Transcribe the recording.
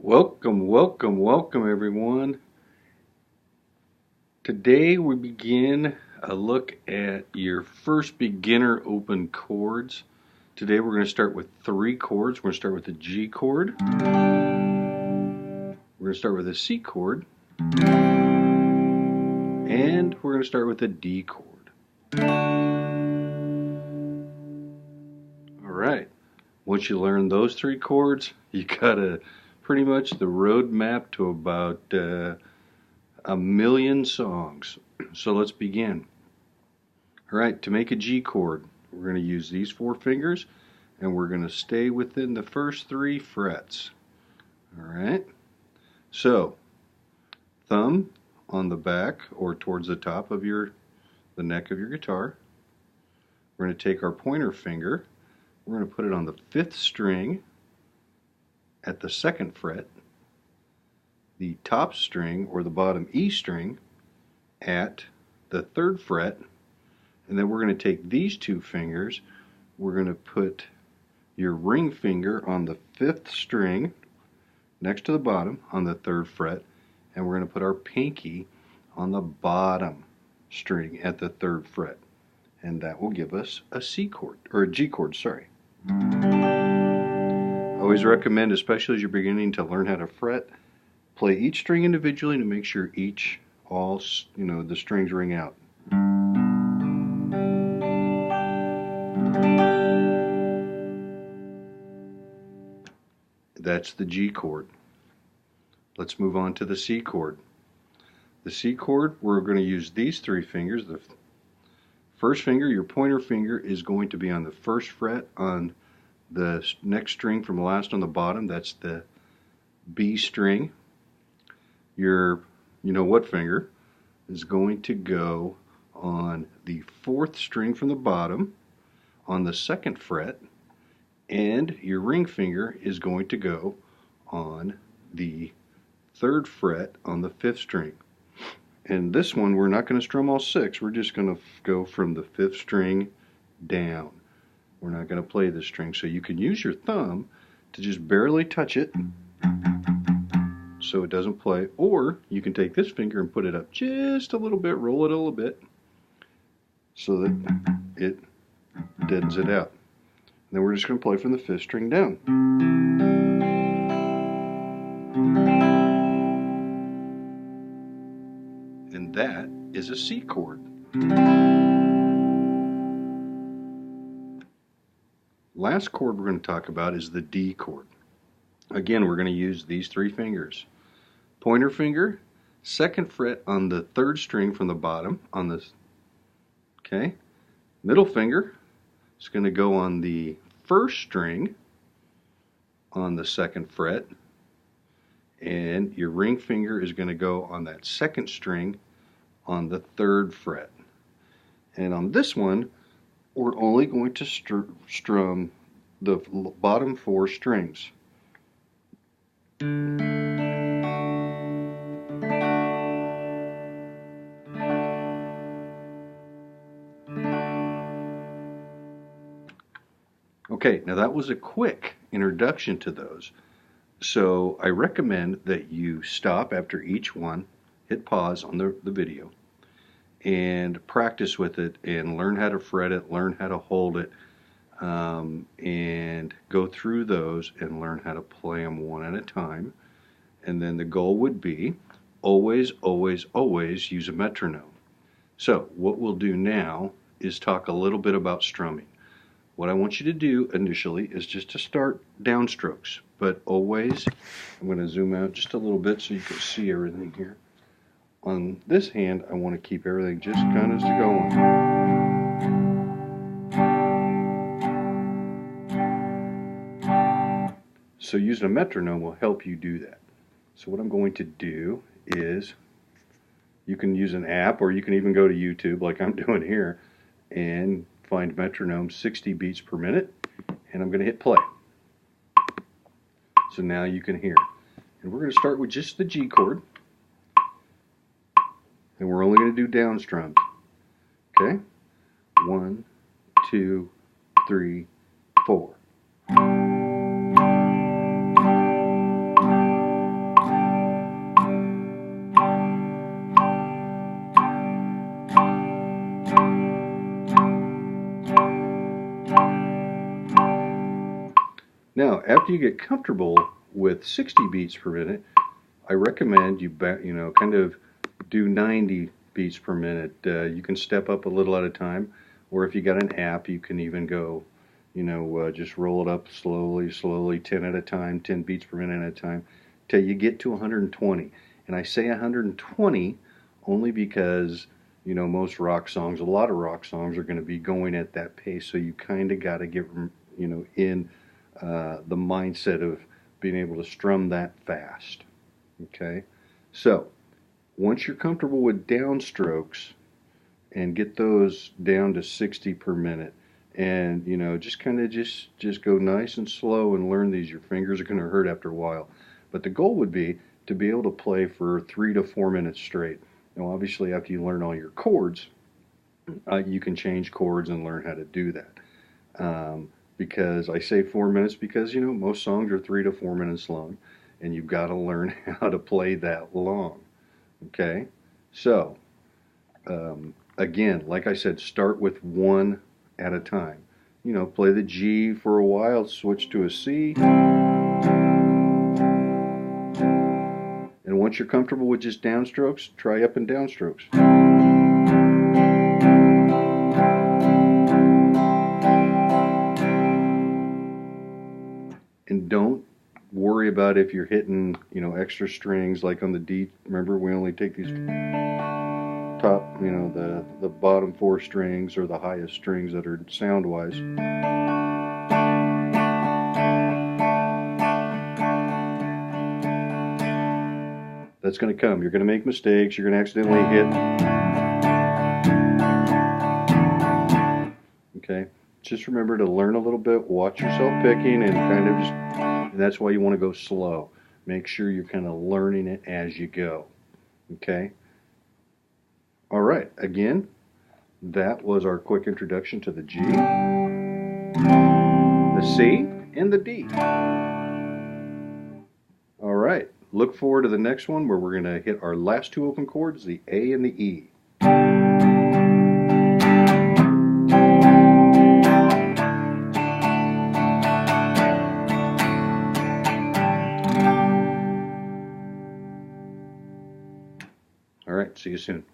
Welcome, welcome, welcome everyone. Today we begin a look at your first beginner open chords. Today we're going to start with three chords. We're going to start with the G chord. We're going to start with a C chord. And we're going to start with a D chord. Alright, once you learn those three chords, you got pretty much the road map to about a million songs. So let's begin. Alright, to make a G chord, we're going to use these four fingers and we're going to stay within the first three frets. Alright, so thumb on the back or towards the top of the neck of your guitar. We're going to take our pointer finger, we're going to put it on the 5th string at the 2nd fret, the top string or the bottom E string at the 3rd fret, and then we're going to take these two fingers, we're going to put your ring finger on the 5th string next to the bottom on the 3rd fret, and we're going to put our pinky on the bottom string at the 3rd fret, and that will give us a C chord, or a G chord, sorry. I always recommend, especially as you're beginning to learn how to fret, play each string individually to make sure the strings ring out. That's the G chord. Let's move on to the C chord. The C chord, we're going to use these three fingers. The first finger, your pointer finger, is going to be on the 1st fret on the next string from last on the bottom. That's the B string. Your you-know-what finger is going to go on the 4th string from the bottom on the 2nd fret, and your ring finger is going to go on the 3rd fret on the 5th string. And this one, we're not going to strum all 6, we're just going to go from the 5th string down. We're not going to play this string, so you can use your thumb to just barely touch it so it doesn't play, or you can take this finger and put it up just a little bit, roll it a little bit so that it deadens it out. And then we're just going to play from the 5th string down. And that is a C chord. Last chord we're going to talk about is the D chord. Again, we're going to use these three fingers. Pointer finger, 2nd fret on the 3rd string from the bottom on this. Okay. Middle finger is going to go on the 1st string on the 2nd fret, and your ring finger is going to go on that 2nd string on the 3rd fret. And on this one, we're only going to strum the bottom 4 strings. Okay, now that was a quick introduction to those. So I recommend that you stop after each one, hit pause on the video, and practice with it and learn how to fret it, learn how to hold it, and go through those and learn how to play them one at a time. And then the goal would be always, always, always use a metronome. So what we'll do now is talk a little bit about strumming. What I want you to do initially is just to start downstrokes, but always, I'm going to zoom out just a little bit so you can see everything here. On this hand, I want to keep everything just kind of going. So using a metronome will help you do that. So what I'm going to do is, you can use an app or you can even go to YouTube like I'm doing here and find metronome 60 beats per minute, and I'm going to hit play. So now you can hear. And we're going to start with just the G chord, and we're only going to do down strums. Okay? 1, 2, 3, 4. Now, after you get comfortable with 60 beats per minute, I recommend you kind of do 90 beats per minute. You can step up a little at a time, or if you got an app, you can even go, just roll it up slowly, 10 at a time, 10 beats per minute at a time, till you get to 120. And I say 120 only because, most rock songs, a lot of rock songs are going to be going at that pace, so you kind of got to get, in the mindset of being able to strum that fast. Okay? So, once you're comfortable with downstrokes and get those down to 60 per minute, and just kind of just go nice and slow and learn these. Your fingers are going to hurt after a while, but the goal would be to be able to play for 3 to 4 minutes straight. Now, obviously, after you learn all your chords, you can change chords and learn how to do that. Because I say 4 minutes because most songs are 3 to 4 minutes long, and you've got to learn how to play that long. Okay, so again, like I said, start with one at a time. Play the G for a while, switch to a C, and once you're comfortable with just downstrokes, try up and downstrokes. And don't worry about if you're hitting, extra strings like on the D. Remember, we only take these top, the bottom 4 strings or the highest strings that are sound-wise. That's going to come. You're going to make mistakes. You're going to accidentally hit. Okay? Just remember to learn a little bit, watch yourself picking, and kind of and that's why you want to go slow. Make sure you're kind of learning it as you go. Okay? All right, again, that was our quick introduction to the G, the C, and the D. All right, look forward to the next one where we're going to hit our last 2 open chords, the A and the E. All right, see you soon.